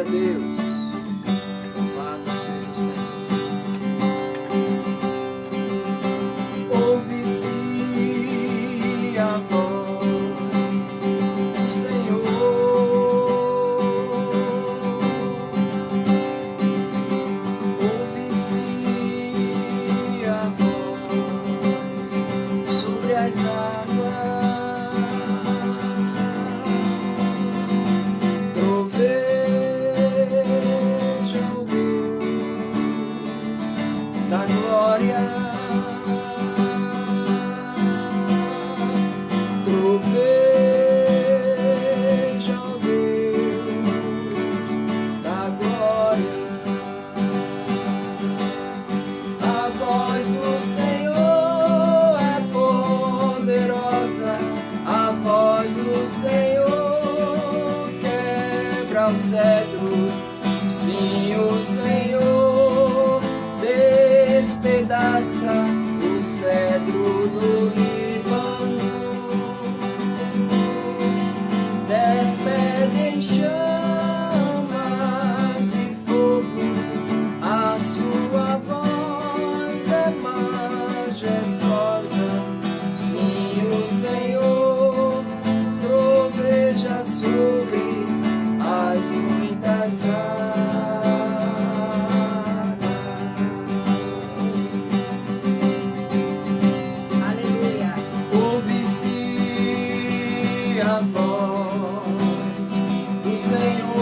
seja Deus. Louvado seja o Senhor. Ouve-se a voz do Senhor. Ouve-se a voz sobre as águas. Da glória, proveja o Deus da glória. A voz do Senhor é poderosa, a voz do Senhor quebra os cedros. Sim, o Senhor despedaça o cedro do Líbano, despede em chamas de fogo, a sua voz é majestosa. Sim, o Senhor troveja sobre as muitas águas. A voz do Senhor,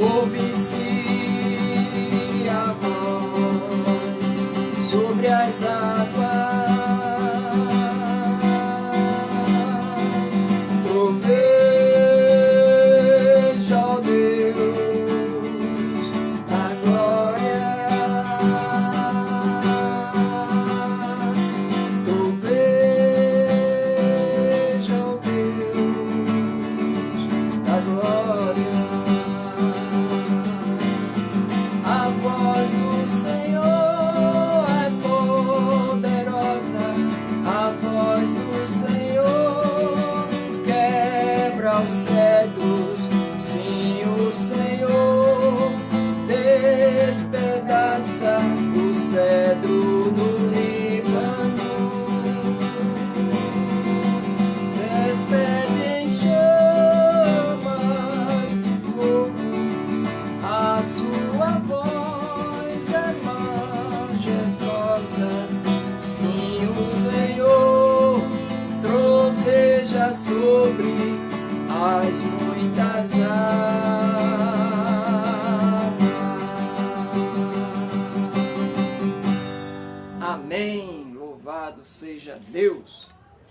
ouve-se a voz sobre as águas, proveja, ó Deus, a glória. A voz do Senhor é poderosa, a voz do Senhor quebra os cedros. Sim, o Senhor despedaça o cedro do Líbano, despede em chamas de fogo, a sua voz é majestosa. Sim, o Senhor troveja sobre as muitas águas. Amém. Louvado seja Deus.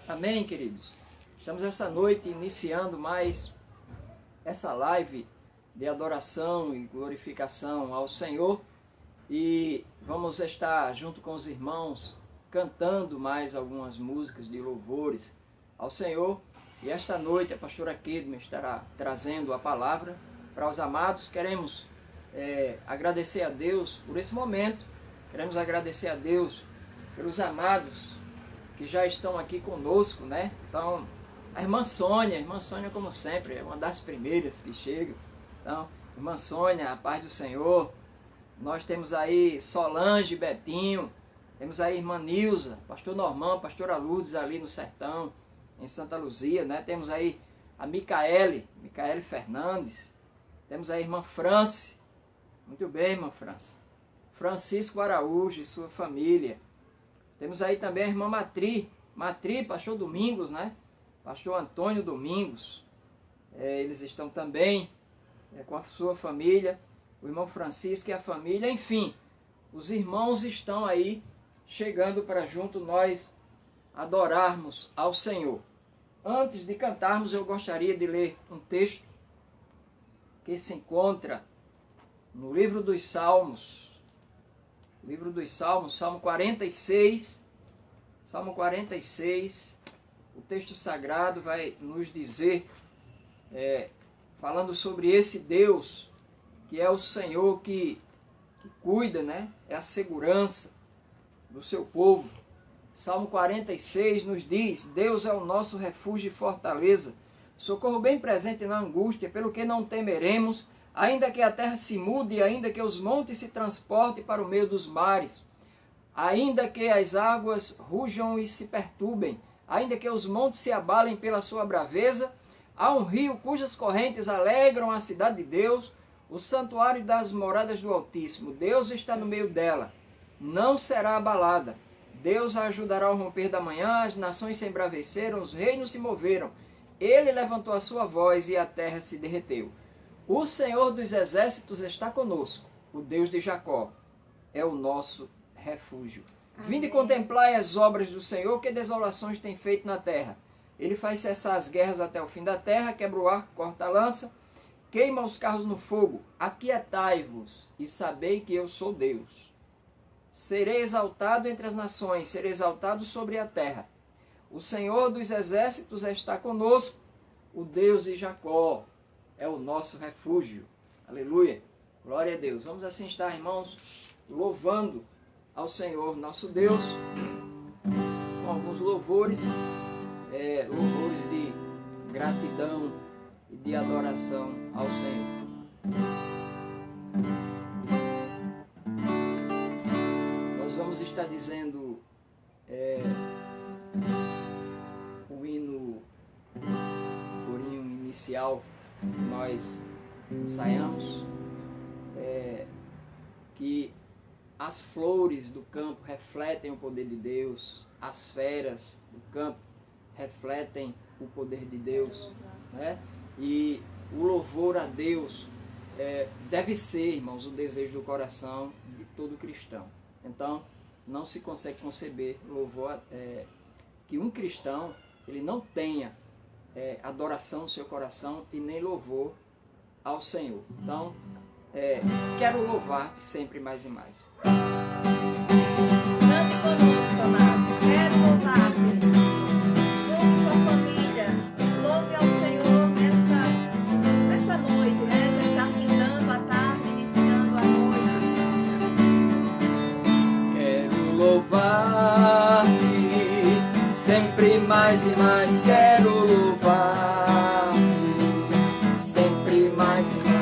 Amém, queridos. Estamos essa noite iniciando mais essa live de adoração e glorificação ao Senhor, e vamos estar junto com os irmãos cantando mais algumas músicas de louvores ao Senhor. E esta noite a pastora Kidman estará trazendo a palavra para os amados. Queremos agradecer a Deus por esse momento, queremos agradecer a Deus pelos amados que já estão aqui conosco, né? Então, a irmã Sônia como sempre, é uma das primeiras que chega. Então, irmã Sônia, a paz do Senhor. Nós temos aí Solange, Betinho, temos aí irmã Nilza, pastor Normão, pastora Lourdes ali no sertão, em Santa Luzia, né? Temos aí a Micaele Fernandes, temos aí a irmã France, muito bem, irmã France, Francisco Araújo e sua família. Temos aí também a irmã Matri, pastor Domingos, né? Pastor Antônio Domingos, eles estão também com a sua família, o irmão Francisco e a família, enfim, os irmãos estão aí chegando para junto nós adorarmos ao Senhor. Antes de cantarmos, eu gostaria de ler um texto que se encontra no livro dos Salmos, Salmo 46, o texto sagrado vai nos dizer, falando sobre esse Deus, que é o Senhor que cuida, né? É a segurança do seu povo. Salmo 46 nos diz: Deus é o nosso refúgio e fortaleza, socorro bem presente na angústia, pelo que não temeremos, ainda que a terra se mude, ainda que os montes se transportem para o meio dos mares, ainda que as águas rujam e se perturbem, ainda que os montes se abalem pela sua braveza, há um rio cujas correntes alegram a cidade de Deus, o santuário das moradas do Altíssimo. Deus está no meio dela, não será abalada. Deus a ajudará ao romper da manhã, as nações se embraveceram, os reinos se moveram. Ele levantou a sua voz e a terra se derreteu. O Senhor dos exércitos está conosco, o Deus de Jacó é o nosso refúgio. Amém. Vinde contemplai as obras do Senhor, que desolações tem feito na terra. Ele faz cessar as guerras até o fim da terra, quebra o arco, corta a lança, queima os carros no fogo. Aquietai-vos e sabei que eu sou Deus. Serei exaltado entre as nações, serei exaltado sobre a terra. O Senhor dos exércitos está conosco, o Deus de Jacó é o nosso refúgio. Aleluia, glória a Deus. Vamos assim estar, irmãos, louvando ao Senhor nosso Deus, com alguns louvores, louvores de gratidão e de adoração ao Senhor. Nós vamos estar dizendo o hino, o corinho inicial que nós ensaiamos, que as flores do campo refletem o poder de Deus, as feras do campo refletem o poder de Deus, né? E o louvor a Deus deve ser, irmãos, o desejo do coração de todo cristão. Então, não se consegue conceber louvor, que um cristão ele não tenha adoração no seu coração e nem louvor ao Senhor. Então, quero louvar-te sempre mais e mais. Cante conosco, amados. Quero louvar-te. Juntos, sua família, louve ao Senhor nesta noite, né? Já está findando a tarde, iniciando a noite. Quero louvar-te sempre mais e mais. Quero louvar-te sempre mais e mais.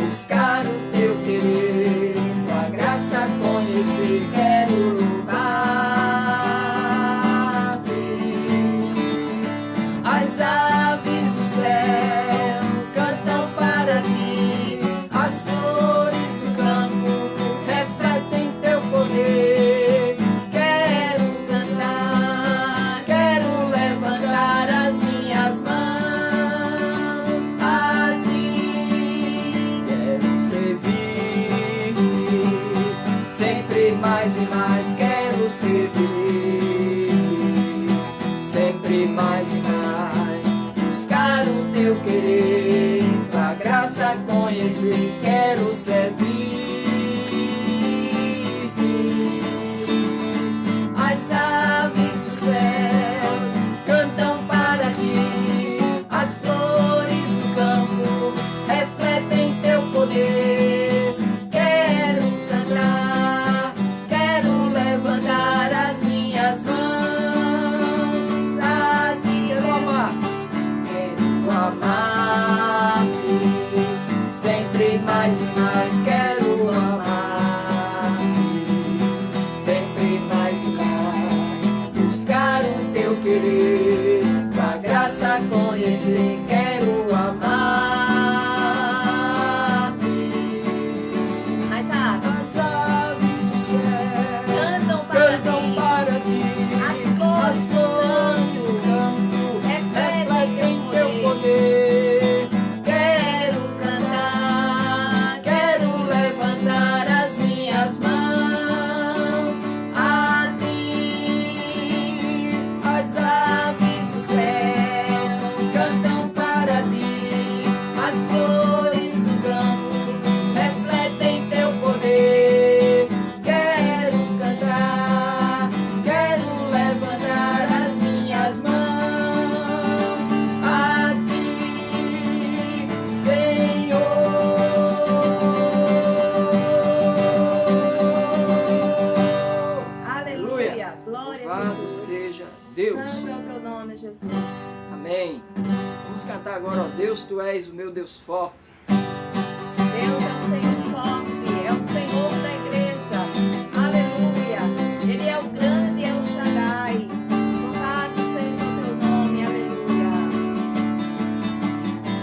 Buscar o teu querer, tua graça conhecer. Quero louvar-te. As aves do céu cantam para ti, as flores do campo refletem teu poder. Quero cantar, quero levantar as minhas mãos a ti. Quero servir sempre mais e mais. Quero servir sempre mais e mais. Buscar o teu querer, tua graça conhecer. Quero servir. As aves do céu cantam para ti, as flores do campo refletem teu poder. Quero cantar, quero levantar as minhas mãos a ti. Quero amar-te sempre mais e mais. Quero amar-te sempre mais e mais. Buscar o teu querer, tua graça conhecer. Quero amar-te. As aves As aves do céu cantam cantam para para ti, ti, as as flores do campo refletem teu poder. Quero cantar, quero levantar as minhas mãos a ti. As aves do céu cantam para Jesus. Amém. Vamos cantar agora, ó Deus, Tu és o meu Deus forte. Deus é o Senhor forte, é o Senhor da igreja. Aleluia. Ele é o grande, é o Shaddai. Louvado seja o teu nome. Aleluia.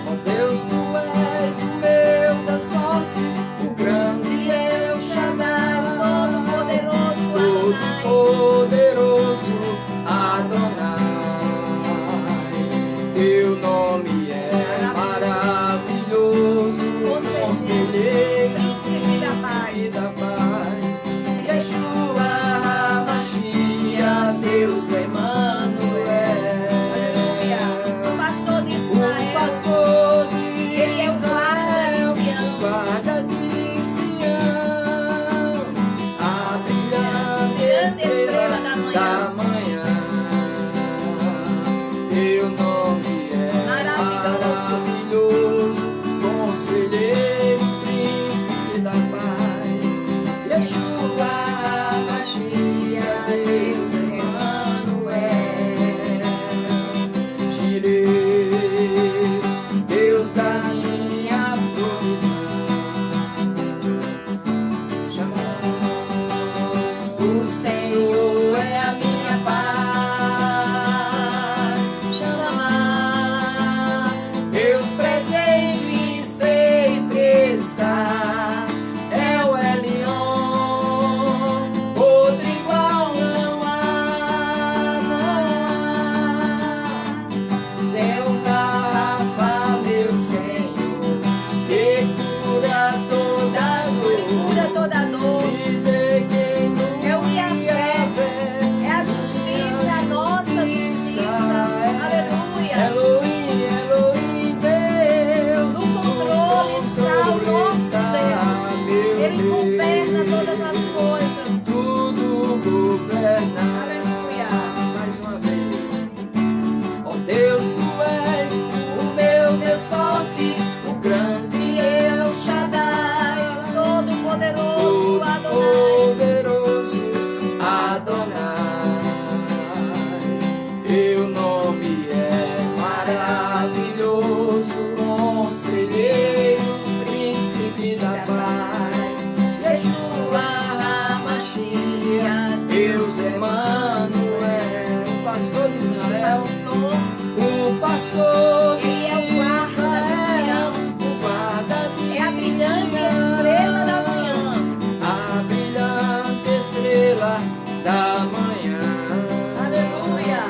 Ó Deus, Tu és o meu Deus forte, o grande é o Shaddai, todo-poderoso Adonai. Teu nome é maravilhoso, conselheiro, príncipe da paz. Yeshua HaMashiach, Deus Emmanuel. Aleluia. O pastor de O Israel. pastor de Ele é o Israel, guarda de Sião. guarda de Sião, a brilhante estrela da manhã. Teu nome é maravilhoso, conselheiro, príncipe da paz. Yeshua HaMashiach, Deus Emmanuel. Jireh, Deus da minha provisão. O Senhor é a minha paz. Chamar Deus presente sempre está. É o Elion, outro igual não há. Jeová Rafa, meu Senhor, que cura toda Cura dor. toda dor. Se de quem não É o Yahvé, é a justiça, a nossa justiça. Aleluia. Elohim, Elohim, Deus, No controle está o nosso Deus. Ele governa todas as coisas. tudo governa. Aleluia. Mais uma vez. Ó Deus, Tu és o meu Deus forte, o grande El Shaddai, Todo-poderoso Adonai. poderoso Adonai. Teu nome é maravilhoso, conselheiro, príncipe da paz. Yeshua HaMashiach, Deus Emmanuel. O pastor de Israel, o pastor de Ele é o guarda de Israel, Sião. o guarda de É a brilhante Sião. estrela da manhã. A brilhante estrela da manhã. Aleluia.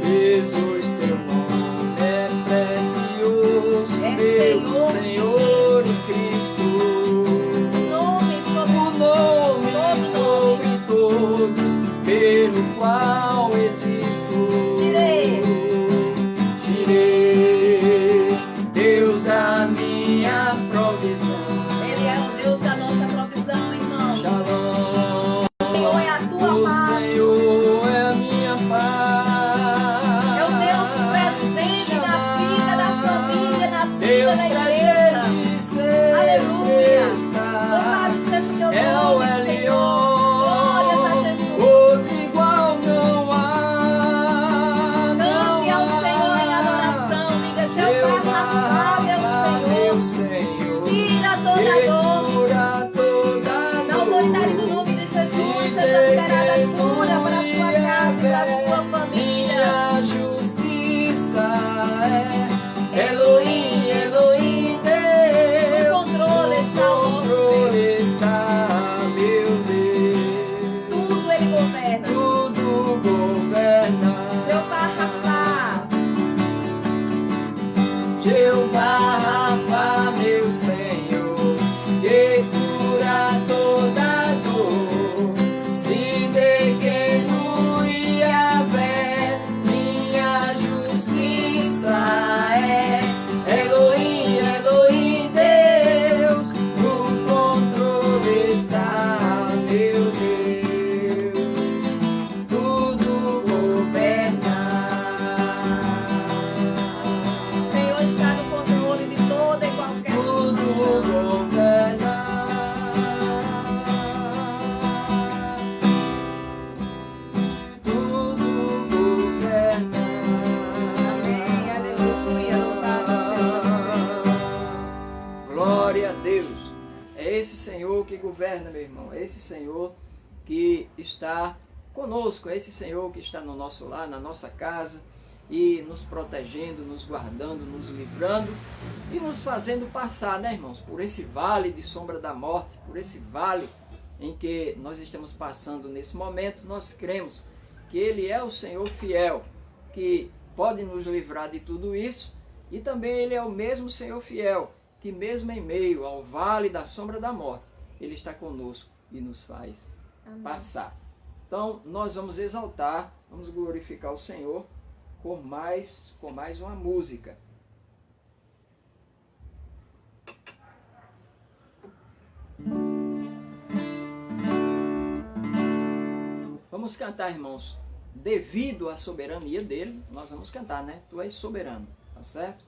Jesus, teu nome é precioso, É meu Senhor Senhor e Cristo. Nome O sobre nome sobre todos, pelo qual existo. Jireh. Jireh, Deus da minha provisão. Ele é o Deus da nossa provisão, irmãos. Shalom. O Senhor é a tua O paz. Senhor é a minha paz. É o Deus presente na vida da família, na vida Deus da igreja. presente sempre Aleluia. está. Louvado seja o teu É o nome, Senhor. Elion, Glórias a Jesus. outro igual não há. Cante ao Senhor em adoração. Diga, Jeová, meu Senhor. Tira toda dor. Cura toda Na autoridade do nome de Jesus, seja liberada cura para a sua casa, para a sua família. Minha justiça é Elohim, Elohim, Deus. No controle está o nosso controle Deus. está, meu Deus. Tudo Ele governa. Tudo governa. Jeová Rafa. Jeová Rafa, meu Senhor, que cura toda dor. Se de quem e Yahvé, minha justiça é Elohim, Elohim, Deus. No controle está, meu Deus. Tudo governa. O Senhor está no controle que governa, meu irmão. É esse Senhor que está conosco, é esse Senhor que está no nosso lar, na nossa casa, e nos protegendo, nos guardando, nos livrando e nos fazendo passar, né, irmãos, por esse vale de sombra da morte, por esse vale em que nós estamos passando nesse momento. Nós cremos que Ele é o Senhor fiel, que pode nos livrar de tudo isso, e também Ele é o mesmo Senhor fiel, que mesmo em meio ao vale da sombra da morte, Ele está conosco e nos faz passar. Então, nós vamos exaltar, vamos glorificar o Senhor com mais uma música. Vamos cantar, irmãos, devido à soberania dele, nós vamos cantar, né? Tu és soberano, tá certo?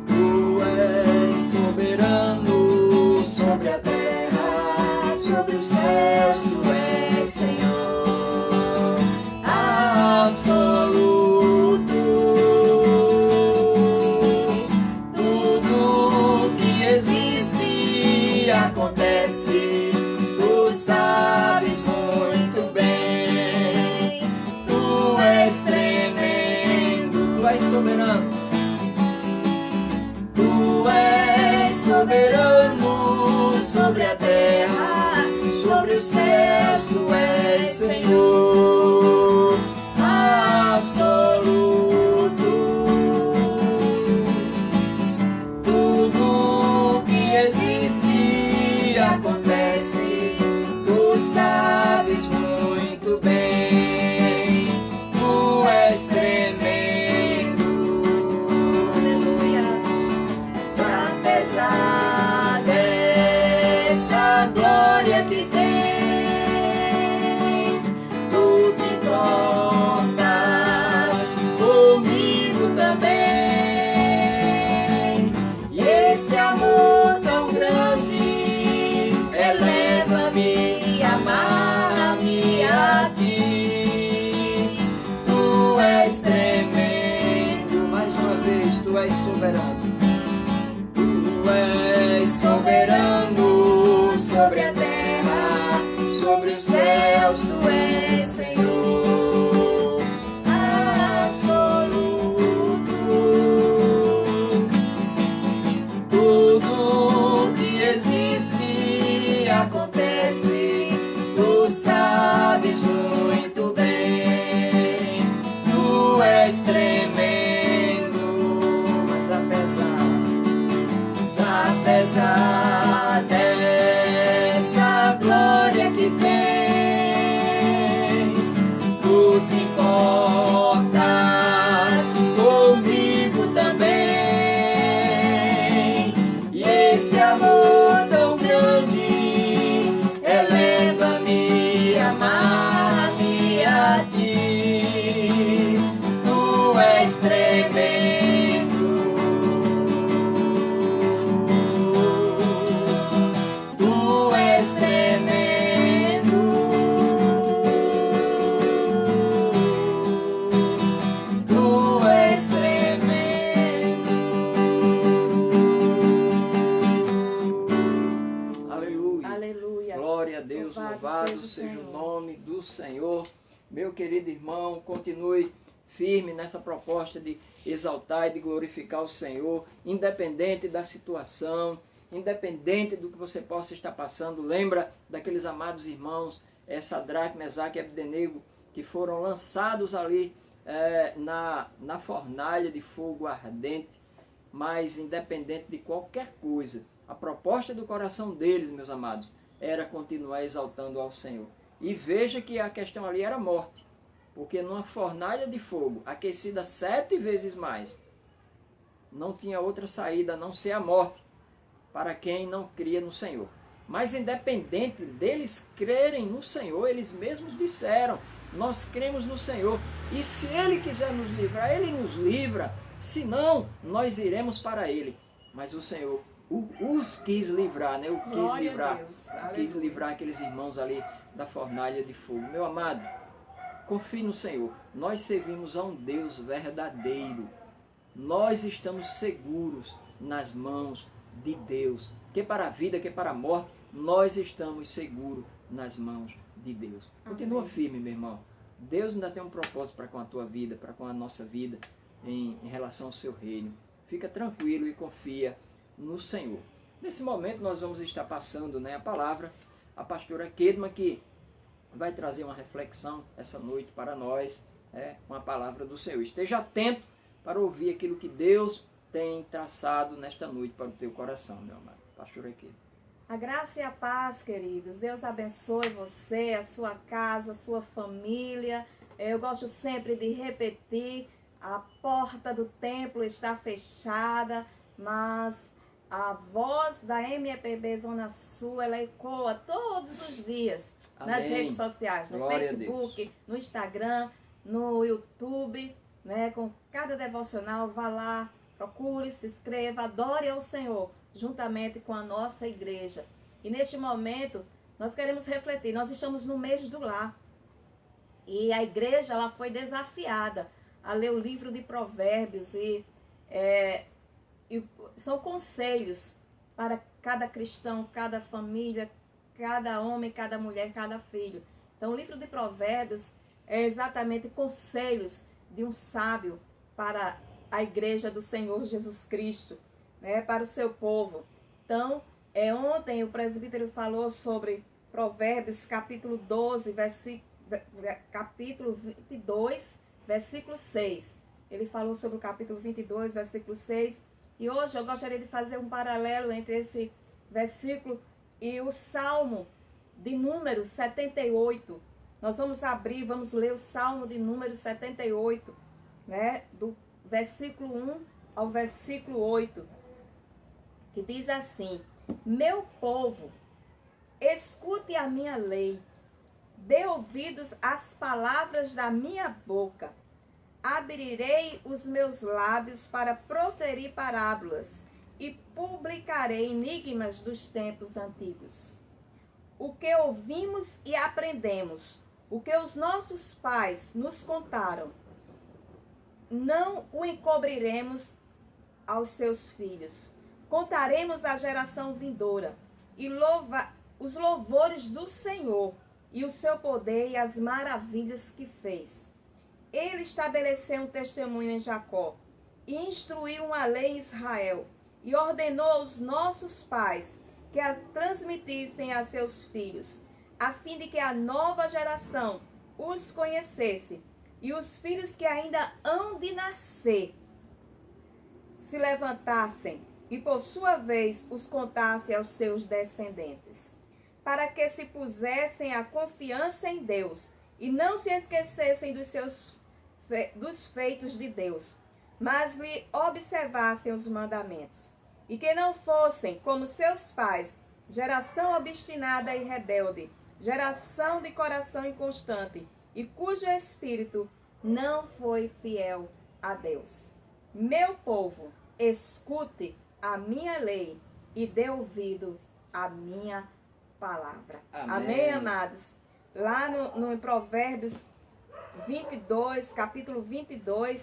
Tu és soberano sobre a terra, sobre os céus, tu és Senhor absoluto. Acontece, tu sabes muito bem, tu és tremendo, tu és soberano, tu és soberano sobre a terra, sobre os céus, tu és Senhor absoluto. Acontece, tu sabes muito bem, tu és tremendo. Aleluia. Apesar desta glória que tens, tu te importas comigo também, e este amor tão grande eleva-me, amarra-me a ti. Tu és tremendo, mais uma vez, tu és soberano. Tu és soberano sobre a terra, sobre os céus, tu és Senhor absoluto. Tudo que existe acontece, tu sabes muito bem, tu és tremendo, mas apesar dessa glória que tens, tu te importas comigo também, e este amor tão grande eleva-me, amarra-me a ti. Tu és tremendo, tu és tremendo, tu és tremendo. Aleluia. Aleluia. Glória a Deus, louvado seja o nome do Senhor. Meu querido irmão, continue firme nessa proposta de exaltar e de glorificar o Senhor, independente da situação, independente do que você possa estar passando. Lembra daqueles amados irmãos, Sadraque, Mesaque e Abdenego, que foram lançados ali na fornalha de fogo ardente, mas independente de qualquer coisa, a proposta do coração deles, meus amados, era continuar exaltando ao Senhor. E veja que a questão ali era morte, porque numa fornalha de fogo, aquecida 7 vezes mais, não tinha outra saída a não ser a morte, para quem não cria no Senhor. Mas independente deles crerem no Senhor, eles mesmos disseram, nós cremos no Senhor, e se Ele quiser nos livrar, Ele nos livra, senão nós iremos para Ele. Mas o Senhor os quis livrar, né? Quis livrar aqueles irmãos ali da fornalha de fogo. Meu amado, Confie no Senhor. Nós servimos a um Deus verdadeiro. Nós estamos seguros nas mãos de Deus. Que para a vida, que para a morte, nós estamos seguros nas mãos de Deus. Continua firme, meu irmão. Deus ainda tem um propósito para com a tua vida, para com a nossa vida, em relação ao seu reino. Fica tranquilo e confia no Senhor. Nesse momento nós vamos estar passando, a palavra, a pastora Kedma, que vai trazer uma reflexão essa noite para nós, uma palavra do Senhor. Esteja atento para ouvir aquilo que Deus tem traçado nesta noite para o teu coração, meu amado. Pastora Kedma. A graça e a paz, queridos. Deus abençoe você, a sua casa, a sua família. Eu gosto sempre de repetir, a porta do templo está fechada, mas a voz da MPB Zona Sul, ela ecoa todos os dias. Amém. Nas redes sociais, no Glória Facebook, no Instagram, no YouTube, com cada devocional, vá lá, procure, se inscreva, adore ao Senhor, juntamente com a nossa igreja. E neste momento, nós queremos refletir, nós estamos no mês do lar. E a igreja, ela foi desafiada a ler o livro de Provérbios e são conselhos para cada cristão, cada família, cada homem, cada mulher, cada filho. Então o livro de Provérbios é exatamente conselhos de um sábio para a igreja do Senhor Jesus Cristo, para o seu povo. Então, ontem o presbítero falou sobre Provérbios capítulo 12, capítulo 22, versículo 6. Ele falou sobre o capítulo 22, versículo 6. E hoje eu gostaria de fazer um paralelo entre esse versículo e o Salmo de número 78. Nós vamos abrir, vamos ler o Salmo de número 78, do versículo 1 ao versículo 8, que diz assim: Meu povo, escute a minha lei, dê ouvidos às palavras da minha boca. Abrirei os meus lábios para proferir parábolas e publicarei enigmas dos tempos antigos. O que ouvimos e aprendemos, o que os nossos pais nos contaram, não o encobriremos aos seus filhos. Contaremos à geração vindoura e os louvores do Senhor e o seu poder e as maravilhas que fez. Ele estabeleceu um testemunho em Jacó e instruiu uma lei em Israel e ordenou aos nossos pais que a transmitissem a seus filhos, a fim de que a nova geração os conhecesse e os filhos que ainda hão de nascer se levantassem e por sua vez os contassem aos seus descendentes, para que se pusessem a confiança em Deus e não se esquecessem dos feitos de Deus, mas lhe observassem os mandamentos, e que não fossem como seus pais, geração obstinada e rebelde, geração de coração inconstante, e cujo espírito não foi fiel a Deus. Meu povo, escute a minha lei e dê ouvidos à minha palavra. Amém, amados? Lá no Provérbios 22, capítulo 22,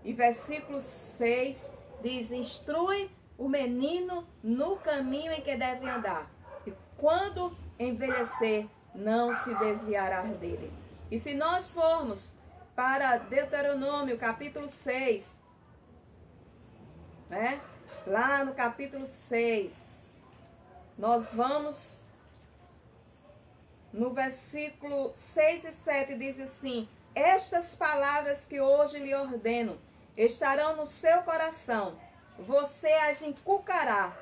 e versículo 6, diz: Instrui o menino no caminho em que deve andar, e quando envelhecer, não se desviará dele. E se nós formos para Deuteronômio, capítulo 6, lá no capítulo 6, nós vamos no versículo 6 e 7, diz assim: Estas palavras que hoje lhe ordeno estarão no seu coração, você as inculcará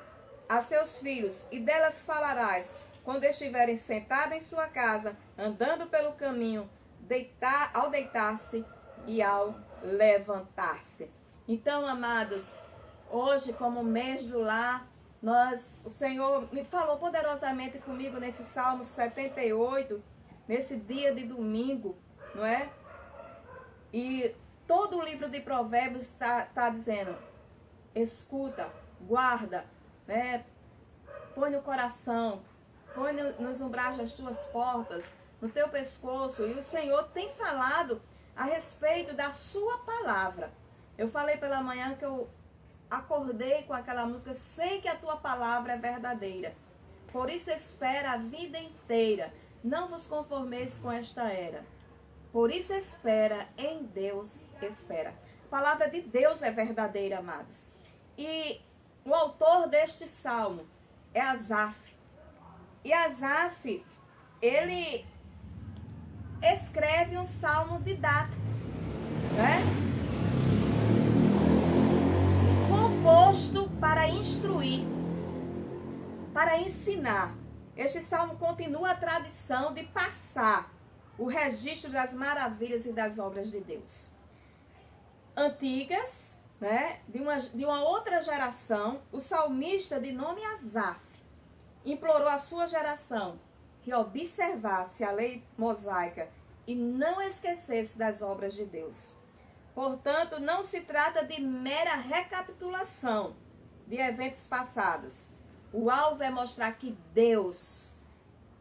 a seus filhos, e delas falarás quando estiverem sentados em sua casa, andando pelo caminho, ao deitar-se e ao levantar-se. Então, amados, hoje, como mês do lar, o Senhor me falou poderosamente comigo nesse Salmo 78, nesse dia de domingo, não é? E todo o livro de Provérbios está dizendo: escuta, guarda, põe no coração, põe nos umbrais das tuas portas, no teu pescoço, e o Senhor tem falado a respeito da sua palavra. Eu falei pela manhã que eu acordei com aquela música, sei que a tua palavra é verdadeira, por isso espera a vida inteira, não vos conformeis com esta era. Por isso espera, em Deus espera. A palavra de Deus é verdadeira, amados. E o autor deste salmo é Asaf. E Asaf, ele escreve um salmo didático, né? Composto para instruir, para ensinar. Este salmo continua a tradição de passar o registro das maravilhas e das obras de Deus. Antigas, né, de uma outra geração, o salmista de nome Asaf implorou à sua geração que observasse a lei mosaica e não esquecesse das obras de Deus. Portanto, não se trata de mera recapitulação de eventos passados. O alvo é mostrar que Deus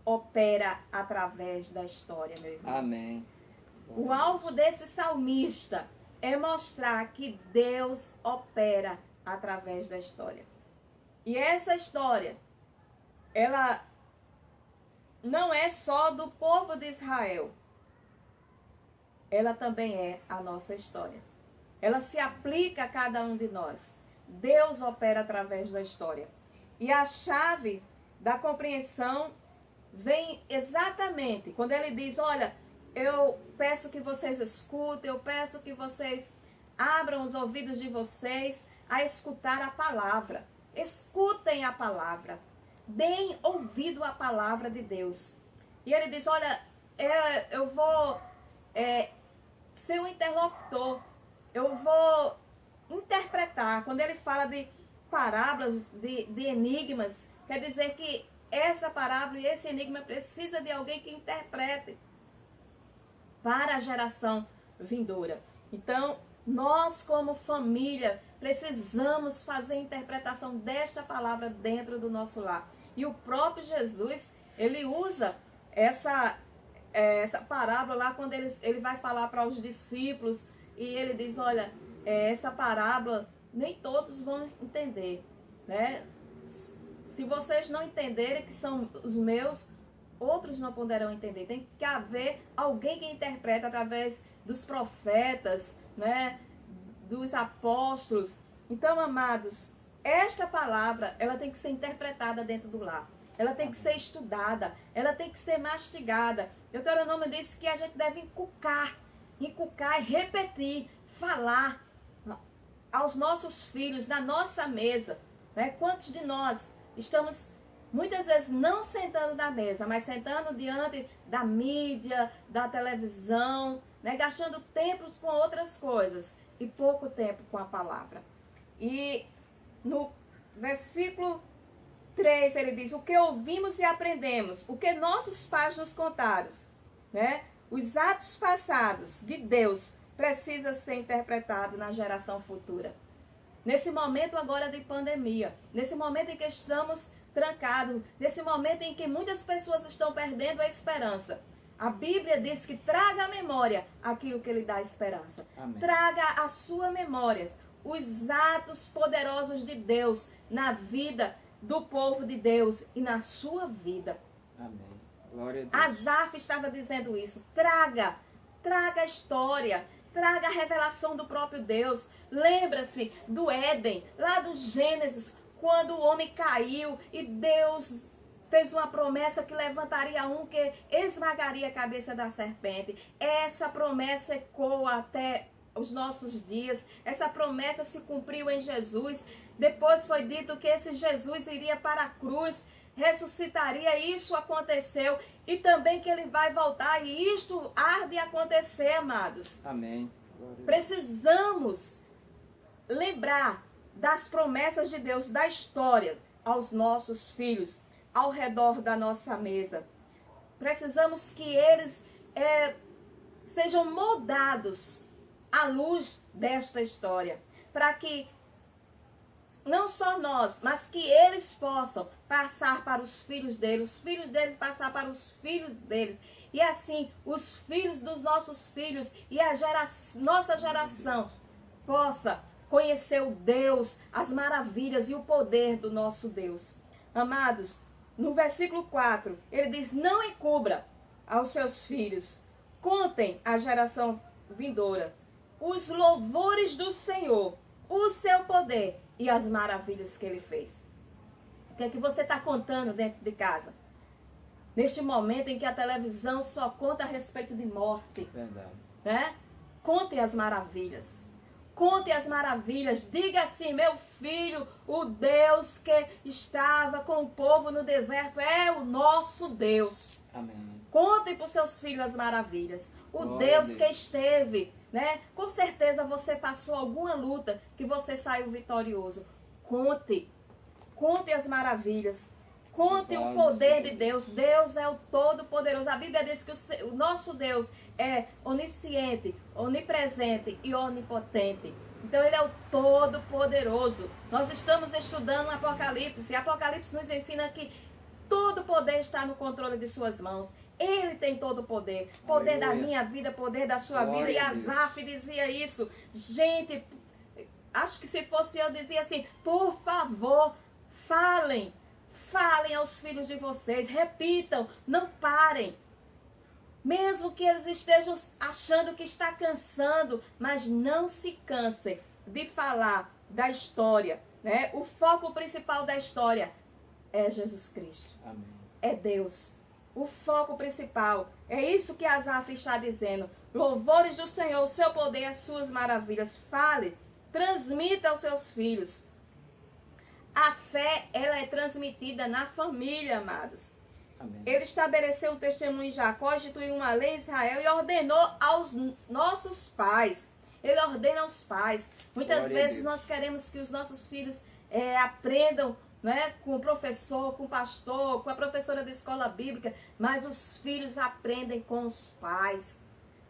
opera através da história, meu irmão. Amém. O alvo desse salmista é mostrar que Deus opera através da história. E essa história, ela não é só do povo de Israel. Ela também é a nossa história. Ela se aplica a cada um de nós. Deus opera através da história. E a chave da compreensão vem exatamente quando ele diz, olha, eu peço que vocês escutem, eu peço que vocês abram os ouvidos de vocês a escutar a palavra. Escutem a palavra. Deem ouvido à palavra de Deus. E ele diz, olha, eu vou ser um interlocutor. Eu vou interpretar. Quando ele fala de parábolas, de enigmas, quer dizer que essa parábola e esse enigma precisa de alguém que interprete para a geração vindoura. Então, nós como família precisamos fazer a interpretação desta palavra dentro do nosso lar. E o próprio Jesus, ele usa essa parábola lá quando ele vai falar para os discípulos e ele diz, olha, essa parábola nem todos vão entender, né? Se vocês não entenderem que são os meus, outros não poderão entender. Tem que haver alguém que interpreta através dos profetas, né? Dos apóstolos. Então, amados, esta palavra, ela tem que ser interpretada dentro do lar. Ela tem que ser estudada, ela tem que ser mastigada. Deuteronômio diz que a gente deve inculcar e repetir, falar aos nossos filhos, na nossa mesa, né? Quantos de nós estamos muitas vezes não sentando na mesa, mas sentando diante da mídia, da televisão, né? Gastando tempos com outras coisas e pouco tempo com a palavra. E no versículo 3 ele diz, o que ouvimos e aprendemos, o que nossos pais nos contaram, né? Os atos passados de Deus precisa ser interpretado na geração futura. Nesse momento agora de pandemia, nesse momento em que estamos trancados, nesse momento em que muitas pessoas estão perdendo a esperança, a Bíblia diz que traga à memória aquilo que lhe dá esperança. Amém. Traga à sua memória os atos poderosos de Deus na vida do povo de Deus e na sua vida. Amém. Glória a Deus. Asaf estava dizendo isso. Traga a história, traga a revelação do próprio Deus. Lembra-se do Éden, lá do Gênesis, quando o homem caiu e Deus fez uma promessa que levantaria um que esmagaria a cabeça da serpente. Essa promessa ecoa até os nossos dias. Essa promessa se cumpriu em Jesus. Depois foi dito que esse Jesus iria para a cruz, ressuscitaria, isso aconteceu, e também que ele vai voltar, e isto há de acontecer, amados. Amém. Precisamos lembrar das promessas de Deus, da história, aos nossos filhos, ao redor da nossa mesa. Precisamos que eles sejam moldados à luz desta história, para que não só nós, mas que eles possam passar para os filhos deles passar para os filhos deles, E assim, os filhos dos nossos filhos e a nossa geração possa conhecer o Deus, as maravilhas e o poder do nosso Deus. Amados, no versículo 4, ele diz: não encubra aos seus filhos, contem à geração vindoura os louvores do Senhor, o seu poder e as maravilhas que ele fez. O que é que você está contando dentro de casa? Neste momento em que a televisão só conta a respeito de morte. Verdade. Né? Conte as maravilhas. Conte as maravilhas. Diga assim: meu filho, o Deus que estava com o povo no deserto é o nosso Deus. Amém. Contem para os seus filhos as maravilhas. O Glória Deus que esteve, né? Com certeza você passou alguma luta que você saiu vitorioso. Conte as maravilhas. Conte o poder de Deus. Deus é o Todo-Poderoso. A Bíblia diz que o nosso Deus é onisciente, onipresente e onipotente. Então ele é o Todo-Poderoso. Nós estamos estudando Apocalipse. E Apocalipse nos ensina que todo poder está no controle de suas mãos. Ele tem todo o poder. Poder da minha vida, poder da sua vida. E Asaf dizia isso. Gente, acho que se fosse eu, dizia assim: por favor, falem aos filhos de vocês, repitam, não parem. Mesmo que eles estejam achando que está cansando, mas não se cansem de falar da história, né? O foco principal da história é Jesus Cristo. Amém. É Deus. O foco principal. É isso que Asaf está dizendo. Louvores do Senhor, o seu poder, as suas maravilhas. Fale, transmita aos seus filhos. A fé, ela é transmitida na família, amados. Amém. Ele estabeleceu um testemunho em Jacó, instituiu uma lei em Israel e ordenou aos nossos pais. Ele ordena aos pais. Muitas vezes nós queremos que os nossos filhos aprendam, né, com o professor, com o pastor, com a professora da escola bíblica, mas os filhos aprendem com os pais.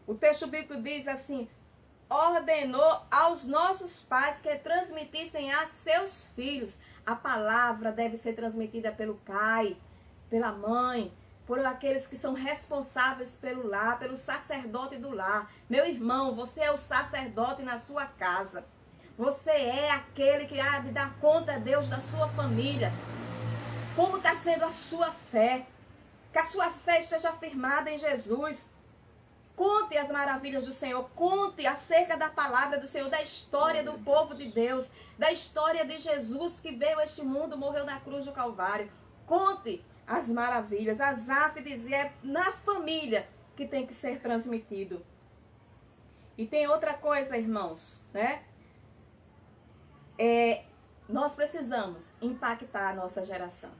O texto bíblico diz assim: ordenou aos nossos pais que transmitissem a seus filhos. A palavra deve ser transmitida pelo pai, pela mãe, por aqueles que são responsáveis pelo lar, pelo sacerdote do lar. Meu irmão, você é o sacerdote na sua casa. Você é aquele que há de dar conta a Deus da sua família. Como está sendo a sua fé? Que a sua fé esteja firmada em Jesus. Conte as maravilhas do Senhor. Conte acerca da palavra do Senhor, da história do povo de Deus, da história de Jesus que veio a este mundo, morreu na cruz do Calvário. Conte as maravilhas. Asaf dizia: é na família que tem que ser transmitido. E tem outra coisa, irmãos, né? Nós precisamos impactar a nossa geração.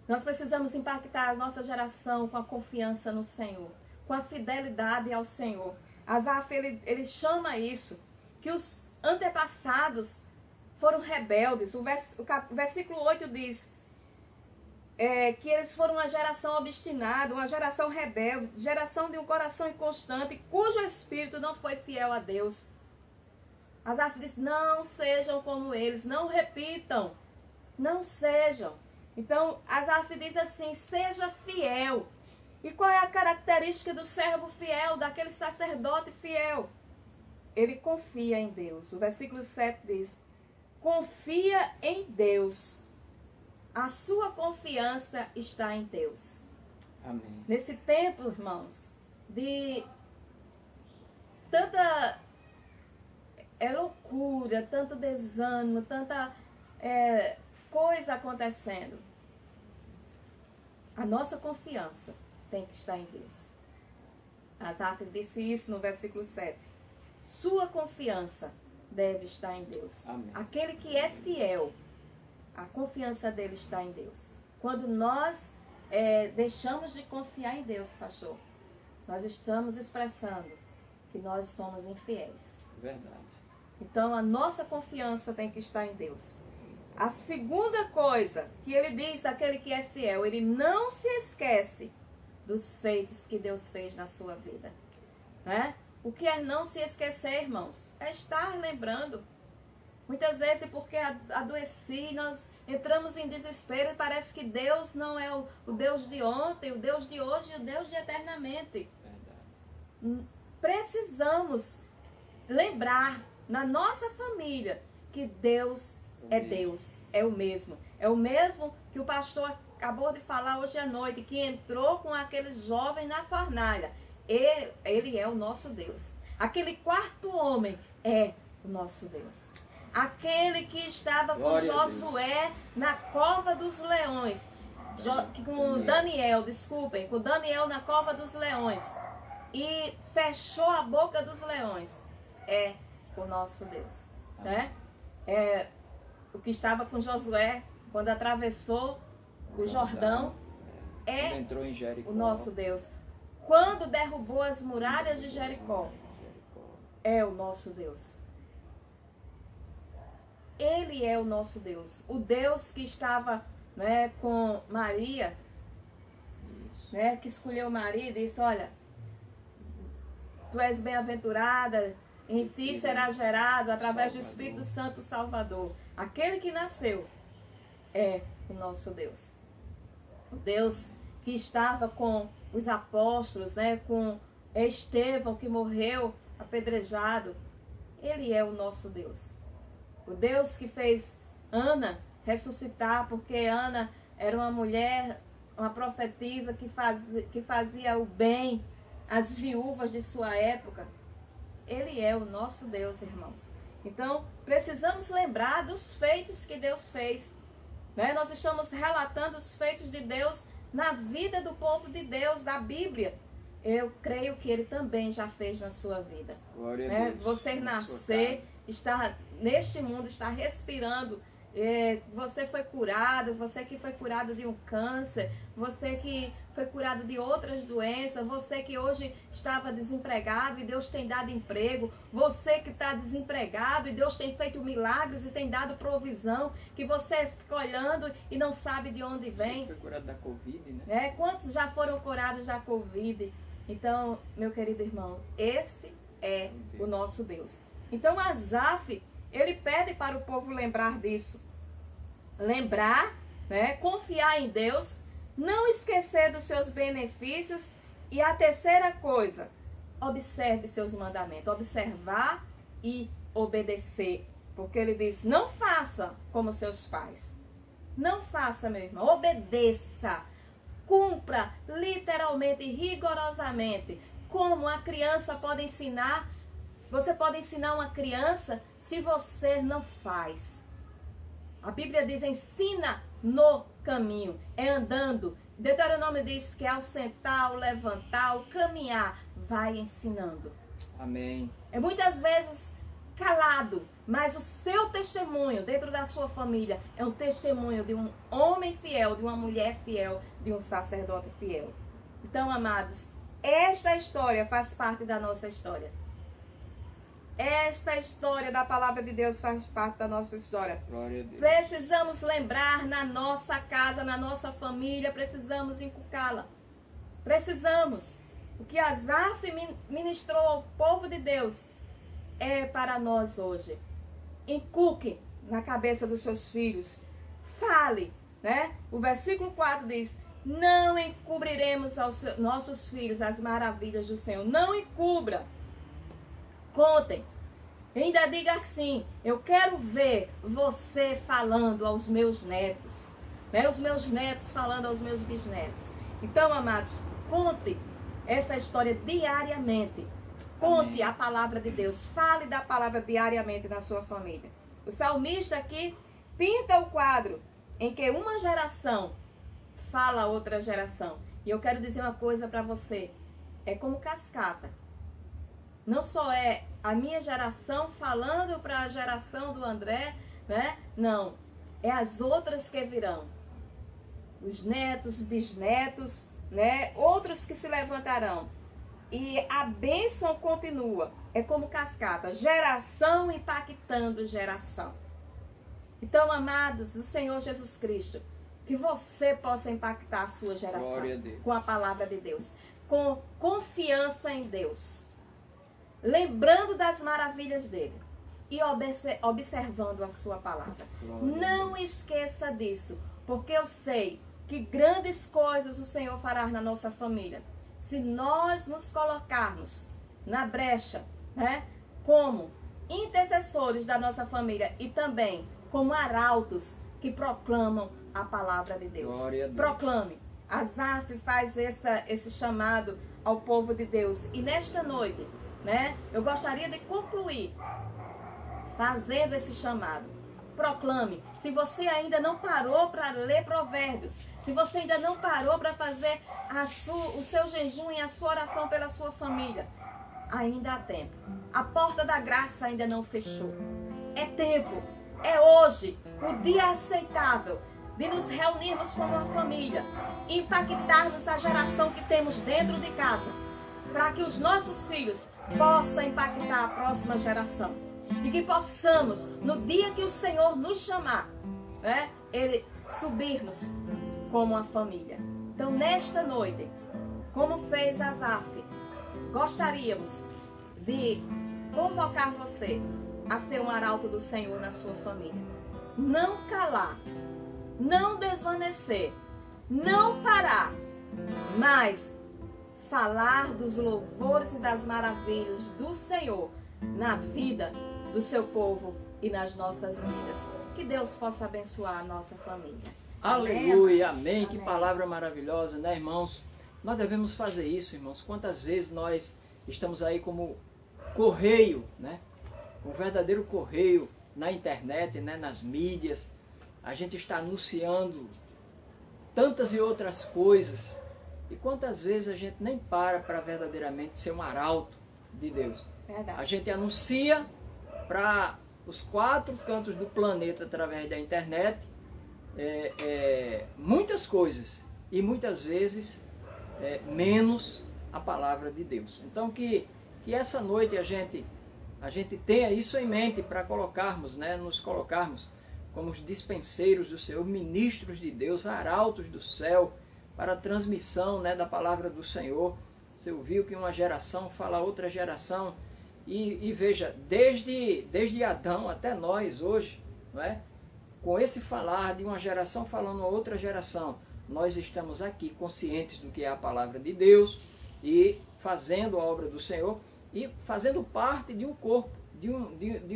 Nós precisamos impactar a nossa geração com a confiança no Senhor, com a fidelidade ao Senhor. Asaf, ele chama isso, que os antepassados foram rebeldes. O versículo 8 diz que eles foram uma geração obstinada, uma geração rebelde, geração de um coração inconstante, cujo espírito não foi fiel a Deus. Asaf diz: não sejam como eles, não repitam, não sejam. Então, Asaf diz assim: seja fiel. E qual é a característica do servo fiel, daquele sacerdote fiel? Ele confia em Deus. O versículo 7 diz: confia em Deus. A sua confiança está em Deus. Amém. Nesse tempo, irmãos, de tanta loucura, tanto desânimo, tanta coisa acontecendo, a nossa confiança tem que estar em Deus. Asaf disse isso no versículo 7. Sua confiança deve estar em Deus. Amém. Aquele que é fiel, a confiança dele está em Deus. Quando nós deixamos de confiar em Deus, pastor, nós estamos expressando que nós somos infiéis. Verdade. Então a nossa confiança tem que estar em Deus. A segunda coisa que ele diz daquele que é fiel: ele não se esquece dos feitos que Deus fez na sua vida, né? O que é não se esquecer, irmãos? É estar lembrando. Muitas vezes, porque adoeci, nós entramos em desespero e parece que Deus não é o Deus de ontem, o Deus de hoje e o Deus de eternamente. Verdade. Precisamos lembrar na nossa família que Deus é Deus, é o mesmo. É o mesmo que o pastor acabou de falar hoje à noite, que entrou com aqueles jovens na fornalha. Ele é o nosso Deus. Aquele quarto homem é o nosso Deus. Aquele que estava com Josué na cova dos leões, com Daniel na cova dos leões, e fechou a boca dos leões, é o nosso Deus, né? O que estava com Josué quando atravessou o Jordão é o nosso Deus. Quando derrubou as muralhas de Jericó, é o nosso Deus. Ele é o nosso Deus. O Deus que estava, né, com Maria, né, que escolheu Maria e disse, olha, tu és bem-aventurada, em ti será gerado, através do Espírito Santo Salvador. Aquele que nasceu é o nosso Deus. O Deus que estava com os apóstolos, né, com Estevão, que morreu apedrejado. Ele é o nosso Deus. O Deus que fez Ana ressuscitar, porque Ana era uma mulher, uma profetisa que fazia o bem às viúvas de sua época. Ele é o nosso Deus, irmãos. Então, precisamos lembrar dos feitos que Deus fez, né? Nós estamos relatando os feitos de Deus na vida do povo de Deus, da Bíblia. Eu creio que Ele também já fez na sua vida. Glória né? a Deus. Você nascer, estar neste mundo, estar respirando. Você foi curado, você que foi curado de um câncer, você que foi curado de outras doenças, você que hoje estava desempregado e Deus tem dado emprego, você que está desempregado e Deus tem feito milagres e tem dado provisão, que você fica olhando e não sabe de onde vem. Foi curado da Covid, né? Quantos já foram curados da Covid? Então, meu querido irmão, esse é o nosso Deus. Então, Asaf, ele pede para o povo lembrar disso. Lembrar, né? Confiar em Deus, não esquecer dos seus benefícios. E a terceira coisa, observe seus mandamentos. Observar e obedecer. Porque ele diz, não faça como seus pais. Não faça, meu irmão. Obedeça. Cumpra literalmente e rigorosamente. Como a criança pode ensinar. Você pode ensinar uma criança se você não faz. A Bíblia diz, ensina no caminho, é andando. Deuteronômio diz que ao sentar, ao levantar, ao caminhar, vai ensinando. Amém. Muitas vezes calado, mas o seu testemunho dentro da sua família é um testemunho de um homem fiel, de uma mulher fiel, de um sacerdote fiel. Então, amados, esta história faz parte da nossa história. Esta história da palavra de Deus faz parte da nossa história. Glória a Deus. Precisamos lembrar na nossa casa, na nossa família, precisamos inculcá-la. Precisamos. O que Asaf ministrou ao povo de Deus é para nós hoje. Inculque na cabeça dos seus filhos. Fale, né? O versículo 4 diz, não encobriremos aos nossos filhos as maravilhas do Senhor. Não encubra. Contem. Ainda diga assim, eu quero ver você falando aos meus netos, né? Os meus netos falando aos meus bisnetos. Então, amados, conte essa história diariamente. Conte Amém. A palavra de Deus. Fale da palavra diariamente na sua família. O salmista aqui pinta o quadro em que uma geração fala a outra geração. E eu quero dizer uma coisa para você. É como cascata. Não só é a minha geração falando para a geração do André, né? Não. É as outras que virão. Os netos, bisnetos, né? Outros que se levantarão. E a bênção continua. É como cascata. Geração impactando geração. Então, amados do Senhor Jesus Cristo, que você possa impactar a sua geração com a palavra de Deus. Com confiança em Deus. Lembrando das maravilhas dele. e observando a sua palavra. Não esqueça disso, porque eu sei que grandes coisas o Senhor fará na nossa família. Se nós nos colocarmos na brecha, né, como intercessores da nossa família e também como arautos que proclamam a palavra de Deus. Glória a Deus. Proclame. Asaf faz esse chamado ao povo de Deus. E nesta noite, né, eu gostaria de concluir fazendo esse chamado. Proclame. Se você ainda não parou para ler Provérbios, se você ainda não parou para fazer o seu jejum e a sua oração pela sua família, ainda há tempo. A porta da graça ainda não fechou. É tempo. É hoje o dia aceitável de nos reunirmos como uma família, impactarmos a geração que temos dentro de casa, para que os nossos filhos possam impactar a próxima geração. E que possamos, no dia que o Senhor nos chamar, né, Ele subirmos como uma família. Então, nesta noite, como fez Asaf, gostaríamos de convocar você a ser um arauto do Senhor na sua família. Não calar, não desvanecer, não parar, mas falar dos louvores e das maravilhas do Senhor na vida do seu povo e nas nossas vidas. Que Deus possa abençoar a nossa família. Aleluia, amém. Que palavra maravilhosa, né, irmãos? Nós devemos fazer isso, irmãos. Quantas vezes nós estamos aí como correio, né? Um verdadeiro correio na internet, né? Nas mídias. A gente está anunciando tantas e outras coisas. E quantas vezes a gente nem para verdadeiramente ser um arauto de Deus. Verdade. A gente anuncia para os 4 cantos do planeta através da internet muitas coisas. E muitas vezes menos a palavra de Deus. Então que essa noite a gente tenha isso em mente para colocarmos, né, nos colocarmos como os dispenseiros do Senhor, ministros de Deus, arautos do céu, para a transmissão, né, da palavra do Senhor. Você ouviu que uma geração fala a outra geração, e veja, desde Adão até nós hoje, não é? Com esse falar de uma geração falando a outra geração, nós estamos aqui conscientes do que é a palavra de Deus e fazendo a obra do Senhor e fazendo parte de um corpo, de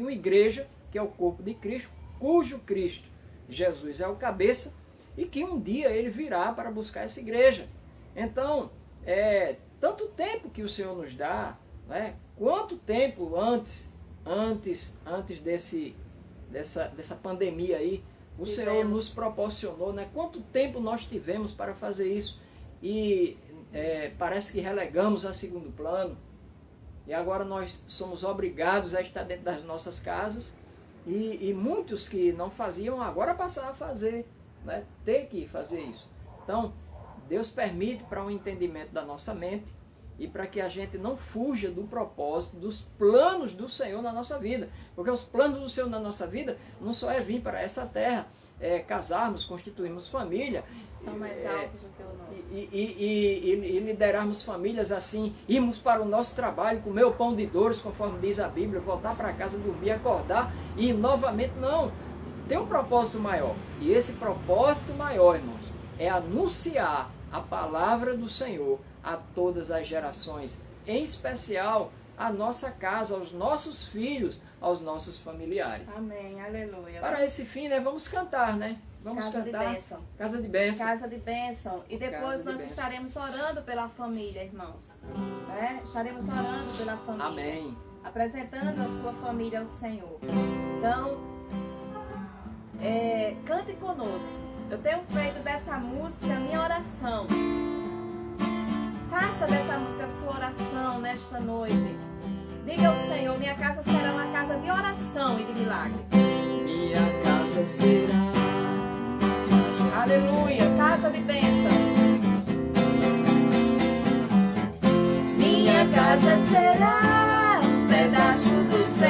uma igreja, que é o corpo de Cristo, cujo Cristo, Jesus, é o cabeça, e que um dia ele virá para buscar essa igreja. Então, tanto tempo que o Senhor nos dá, né? Quanto tempo antes dessa pandemia aí, o Senhor nos proporcionou, né? Quanto tempo nós tivemos para fazer isso? E parece que relegamos a segundo plano. E agora nós somos obrigados a estar dentro das nossas casas. E muitos que não faziam, agora passaram a fazer, né? Ter que fazer isso. Então, Deus permite para um entendimento da nossa mente e para que a gente não fuja do propósito, dos planos do Senhor na nossa vida. Porque os planos do Senhor na nossa vida não só é vir para essa terra, casarmos, constituirmos família. São mais altos do que o nosso. E liderarmos famílias assim, irmos para o nosso trabalho, comer o pão de dores, conforme diz a Bíblia, voltar para casa, dormir, acordar e ir novamente. Não, tem um propósito maior. E esse propósito maior, irmãos, é anunciar a palavra do Senhor a todas as gerações, em especial à nossa casa, aos nossos filhos, aos nossos familiares. Amém, aleluia. Para esse fim, né, vamos cantar, né? Vamos Casa cantar. de bênção. Casa de bênção. Casa de bênção. E depois Casa de nós bênção. estaremos orando pela família, irmãos. Né? Estaremos orando pela família. Amém. Apresentando a sua família ao Senhor. Então, cante conosco. Eu tenho feito dessa música a minha oração. Faça dessa música a sua oração nesta noite. Diga ao Senhor, minha casa será uma casa de oração e de milagre. Minha casa será. Aleluia, casa de bênção. Minha casa será um pedaço do céu.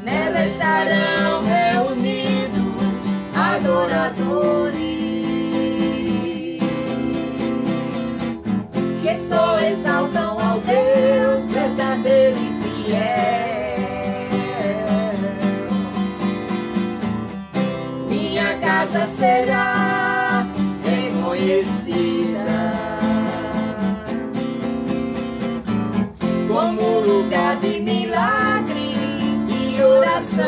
Nela estarão reunidos adoradores que só exaltam ao Deus verdadeiro. casa será reconhecida como lugar de milagre e oração,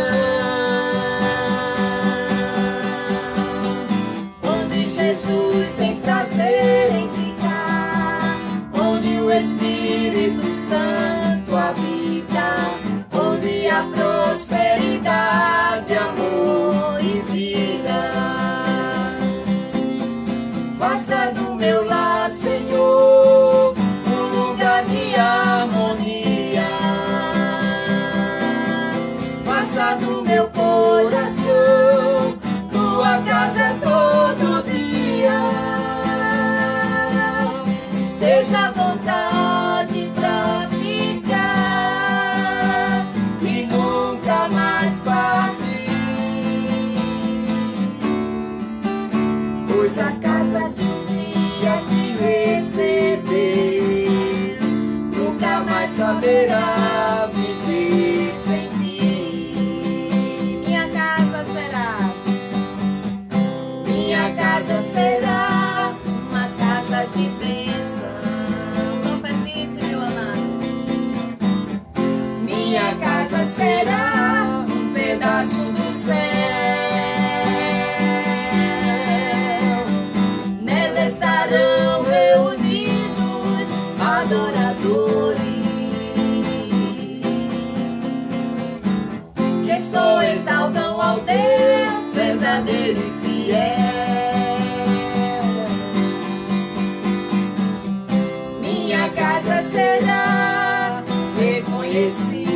onde Jesus tem prazer em ficar, onde o Espírito Santo habita, onde há prosperidade, amor e vida. Faça do meu lar, Senhor, um lugar de harmonia. Faça do meu coração tua casa todo dia. Esteja à vontade pra ficar e nunca mais partir, pois a casa que um dia te receber nunca mais saberá viver sem ti. Minha casa será uma casa de bênção. profetize, meu amado. Minha casa será um pedaço do céu. Nela estarão reunidos adoradores que só exaltam ao Deus verdadeiro e fiel. Minha casa será reconhecida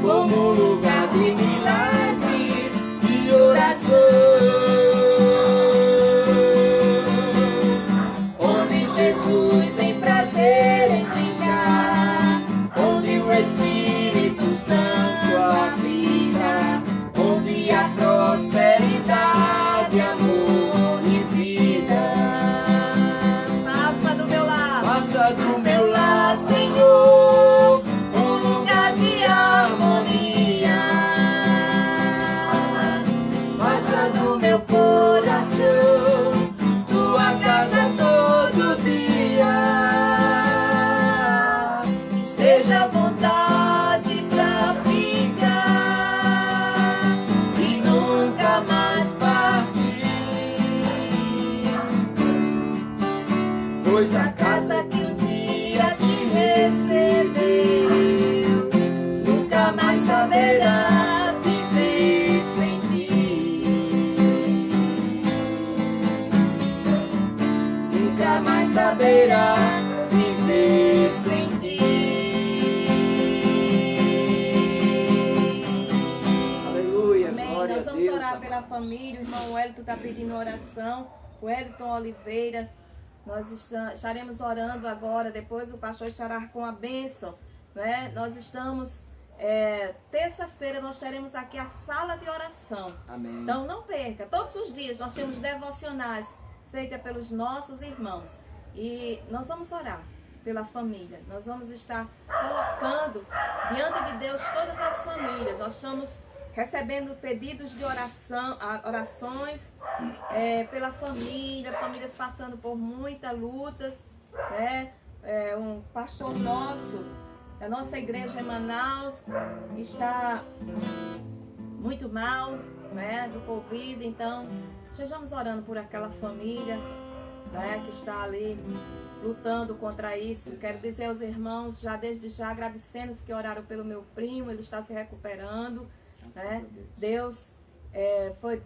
como um lugar de milagres e oração, onde Jesus tem prazer em ficar, onde o Espírito Santo habita, onde há prosperidade, amor e vida. Faça do meu lar, Faça do meu lar, Senhor, um lugar de harmonia. Faça do meu coração tua casa todo dia. Esteja à vontade pra ficar e nunca mais partir, pois a casa que um dia te recebeu nunca mais saberá viver sem ti. Nunca mais saberá viver sem ti. Aleluia, amém. glória Nós a vamos Deus. orar pela família. O irmão Wellington está pedindo oração. O Wellington Oliveira. Nós estaremos orando agora. Depois o pastor estará com a bênção, né? Nós estamos, terça-feira nós teremos aqui a sala de oração. Amém. Então não perca. Todos os dias nós temos devocionais feitas pelos nossos irmãos. E nós vamos orar pela família. Nós vamos estar colocando diante de Deus todas as famílias. Nós estamos recebendo pedidos de orações pela família, famílias passando por muitas lutas, né? Um pastor nosso, da nossa igreja em Manaus, está muito mal, né, do Covid. Então, estejamos orando por aquela família, né, que está ali lutando contra isso. Quero dizer aos irmãos, desde já, agradecendo os que oraram pelo meu primo, ele está se recuperando, né? Deus,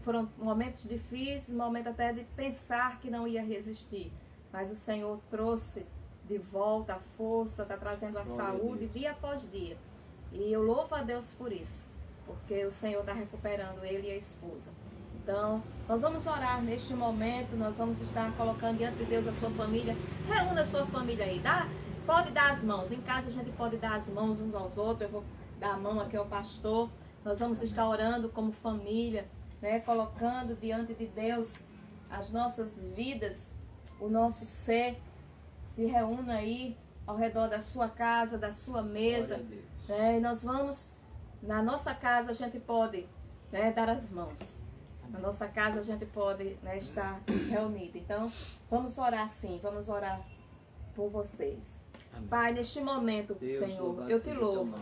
foram momentos difíceis, momentos até de pensar que não ia resistir, mas o Senhor trouxe de volta a força, está trazendo a saúde dia após dia, e eu louvo a Deus por isso, porque o Senhor está recuperando ele e a esposa. Então, nós vamos orar neste momento, nós vamos estar colocando diante de Deus a sua família. Reúna a sua família aí, pode dar as mãos, em casa a gente pode dar as mãos uns aos outros. Eu vou dar a mão aqui ao pastor. Nós vamos estar orando como família, né, colocando diante de Deus as nossas vidas, o nosso ser. Se reúna aí ao redor da sua casa, da sua mesa, né, e nós vamos na nossa casa a gente pode, né, dar as mãos. Na nossa casa a gente pode, né, estar reunido. Então, vamos orar sim, vamos orar por vocês. Amém. Pai, neste momento, Deus, Senhor, eu te louvo.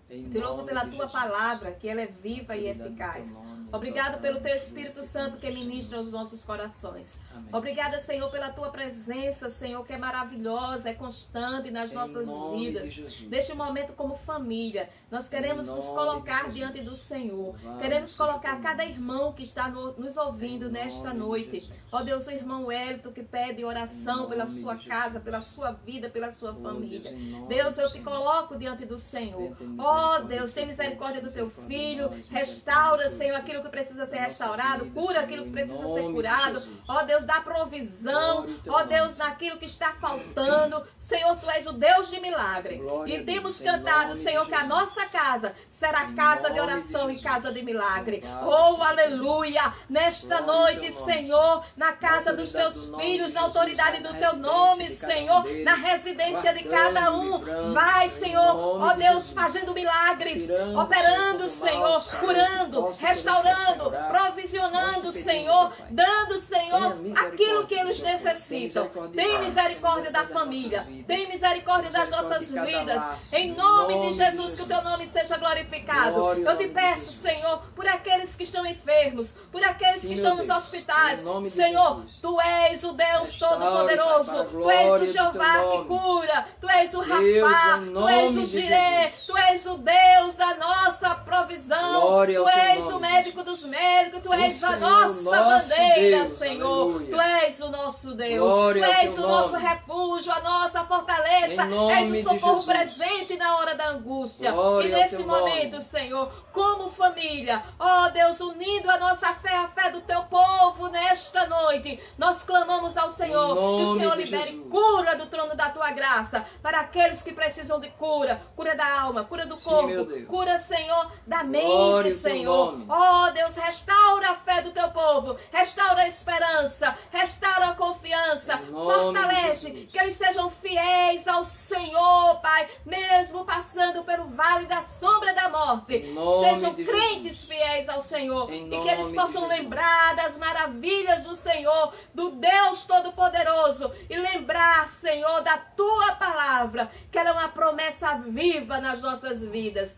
Em Te louvo nome pela de tua Jesus. palavra, que ela é viva e Cuidado do eficaz. teu nome, Obrigado pelo teu exaltamos Espírito o Santo que teu nome, ministra Senhor. aos nossos corações. Amém. Obrigada, Senhor, pela tua presença, Senhor, que é maravilhosa, é constante nas Em nossas nome vidas. de Jesus. Neste momento, como família, nós queremos Em nos nome colocar de Jesus. diante do Senhor. Louvado Queremos seja o colocar teu cada nome, irmão que está nos ouvindo Em nesta nome de noite. Jesus. Ó Deus, o irmão Hélito que pede oração Em pela nome sua de casa, Jesus. pela sua vida, pela sua Oh, família. Deus, em nome Deus, do eu te Senhor. coloco diante do Senhor. Tem Ó misericórdia Deus, tem do teu misericórdia do teu povo, filho. misericórdia de nós, Restaura, misericórdia Senhor, do aquilo que precisa ser da nossa restaurado. vida, Cura Senhor, aquilo que em precisa nome ser de curado. Jesus. Ó Deus, dá provisão. Glória ao teu Ó Deus, nome, naquilo que está faltando. Senhor, tu és o Deus de milagre. Glória E a temos Deus, em cantado, nome Senhor, de que a Jesus. nossa casa será Em casa de nome oração de e Jesus. casa de milagre. Louvado Oh, seja aleluia! Nesta Glória ao noite, teu nome, Senhor, na casa Na dos autoridade teus do nome filhos, de na Jesus, autoridade vai do na teu residência nome, de cada um Senhor, deles, na residência de guardando, cada um. livrando, Vai, em Senhor, nome ó de Deus, Jesus. fazendo milagres, Tirando, operando, Senhor, todo Senhor, mal, Senhor, curando, que possa restaurando, poder se provisionando, Nós te pedimos, Senhor, ó Pai. dando, Senhor, Tenha misericórdia aquilo que do eles teu povo. necessitam. Tem Tem misericórdia da das família, nossas vidas. tem misericórdia das Misericórdia nossas de cada vidas. laço. Em nome de Jesus, que o teu nome seja glorificado. Glória ao Eu te nome de peço, Jesus. Senhor, por aqueles que estão enfermos, por aqueles Sim, que estão meu nos Deus. hospitais. Em nome de Senhor, Jesus. tu és o Deus Restaure, Todo-Poderoso. Pai, para a Tu és glória o do Jeová teu que nome. cura. Tu és o Deus, Rafá. em Tu és nome o de Jiré. Jesus. Tu és o Deus da nossa provisão. Glória ao Tu teu és nome, o médico dos médicos. Tu O és a Senhor, nossa nosso bandeira, Deus. Senhor. Aleluia. Tu és o nosso Deus. Glória Tu ao és teu o nosso nome. refúgio, a nossa fortaleza. Em nome És de o socorro Jesus. presente na hora da angústia. Glória E ao nesse teu momento, nome. Senhor, como família, ó Deus, unindo a nossa fé à fé do teu povo nesta noite, nós clamamos ao Senhor que o nome Senhor de libere Jesus. cura do trono da tua graça para aqueles que precisam de cura, cura da alma, cura do Sim, corpo, meu Deus. cura, Senhor, da Glória mente, ao teu Senhor. nome. Ó Deus, restaura a fé do teu povo, restaura a esperança, restaura a confiança, Em nome de fortalece Jesus. que eles sejam fiéis ao Senhor, Pai, mesmo passando pelo vale da sombra da morte. Em nome Sejam de crentes fiéis ao Senhor Em e que eles nome possam de Jesus. lembrar das maravilhas do Senhor, do Deus Todo-Poderoso e lembrar, Senhor, da tua palavra, que ela é uma promessa viva nas nossas vidas.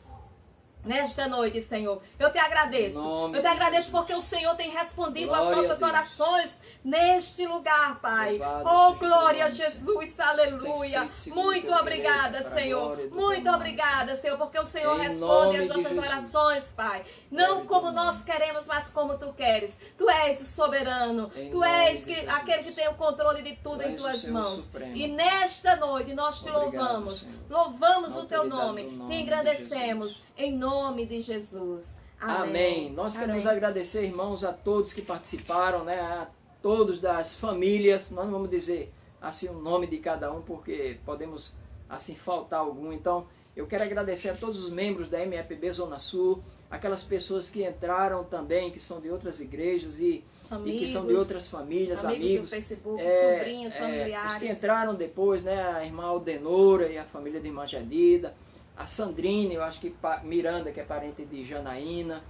Nesta noite, Senhor, eu te agradeço. Em nome Eu te de agradeço Jesus. porque o Senhor tem respondido Glória às a nossas Deus. orações neste lugar, Pai. Louvado Oh, seja o teu glória a nome, Jesus, aleluia. Tens feito segundo o Muito teu obrigada, direito, para a Senhor. glória do teu Muito nome. obrigada, Senhor, porque o Senhor Em responde nome às de nossas Jesus. orações, Pai. Não Glória ao como teu nós nome. queremos, mas como tu queres. Tu és o soberano. Em Tu nome és de Jesus. aquele que tem o controle de tudo Tu em és o tuas Senhor mãos. supremo. E nesta noite nós te Obrigado, louvamos. Senhor. Louvamos Na o teu autoridade nome. do nome Te de engrandecemos em nome de Jesus. Amém. Nós queremos Amém. agradecer, irmãos, a todos que participaram, né? A todos das famílias. Nós não vamos dizer assim o nome de cada um, porque podemos assim faltar algum. Então, eu quero agradecer a todos os membros da MFB Zona Sul, aquelas pessoas que entraram também, que são de outras igrejas e que são de outras famílias, amigos. do Facebook, É, sobrinhos, os familiares. que entraram depois, né? A irmã Aldenora e a família de irmã Gedida, a Sandrine, eu acho que Miranda, que é parente de Janaína,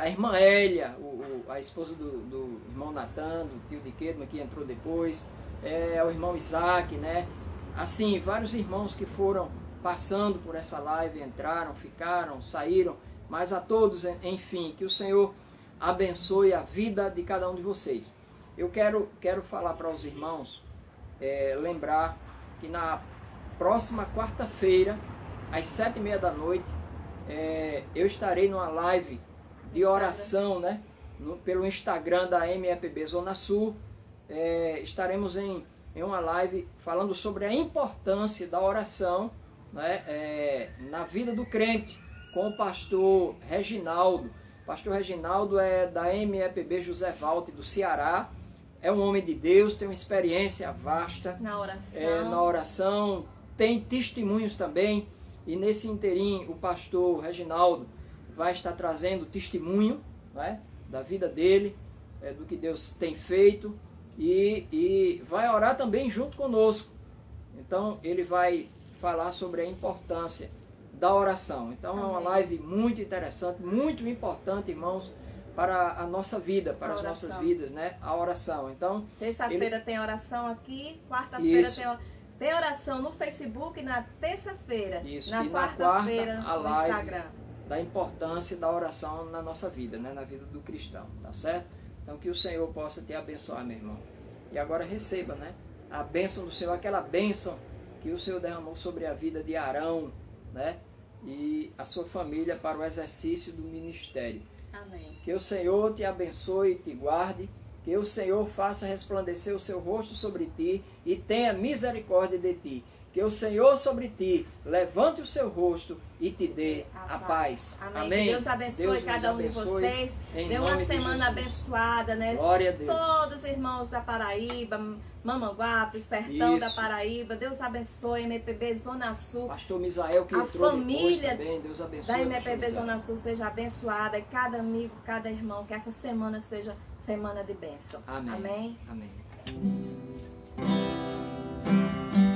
a irmã Hélia, a esposa do irmão Natan, do tio de Quedma, que entrou depois, o irmão Isaac, né? Assim, vários irmãos que foram passando por essa live, entraram, ficaram, saíram, mas a todos, enfim, que o Senhor abençoe a vida de cada um de vocês. Eu quero falar para os irmãos, lembrar que na próxima quarta-feira, às 7h30 da noite, eu estarei numa live de oração, né? Pelo Instagram da MFB Zona Sul. Estaremos em uma live falando sobre a importância da oração, né? Na vida do crente, com o pastor Reginaldo. O pastor Reginaldo é da MFB José Valte, do Ceará. É um homem de Deus, tem uma experiência vasta Na oração, tem testemunhos também. E nesse interim, o pastor Reginaldo vai estar trazendo testemunho, né, da vida dele, do que Deus tem feito, e vai orar também junto conosco. Então ele vai falar sobre a importância da oração. Então é uma Amém. live muito interessante, muito importante, irmãos, para a nossa vida, para as nossas vidas, né? A oração. Então, terça-feira tem oração aqui, quarta-feira tem oração no Facebook na terça-feira. Isso. Na E quarta-feira na quarta, a no live Instagram. Da importância da oração na nossa vida, né? Na vida do cristão, tá certo? Então que o Senhor possa te abençoar, meu irmão. E agora receba, né? A bênção do Senhor, aquela bênção que o Senhor derramou sobre a vida de Arão, né? E a sua família para o exercício do ministério. Amém. Que o Senhor te abençoe e te guarde. Que o Senhor faça resplandecer o seu rosto sobre ti e tenha misericórdia de ti. Que o Senhor sobre ti levante o seu rosto e te dê a paz. Amém. Amém. Que Deus abençoe cada um de vocês. Dê uma semana abençoada, né? Glória a Deus. Todos os irmãos da Paraíba, Mamanguape, Sertão Isso. da Paraíba. Deus abençoe, MPB Zona Sul. Pastor Misael que A entrou família depois também. Deus abençoe. Da MPB Zona Sul seja abençoada. E cada amigo, cada irmão, que essa semana seja semana de bênção. Amém. Amém. Amém.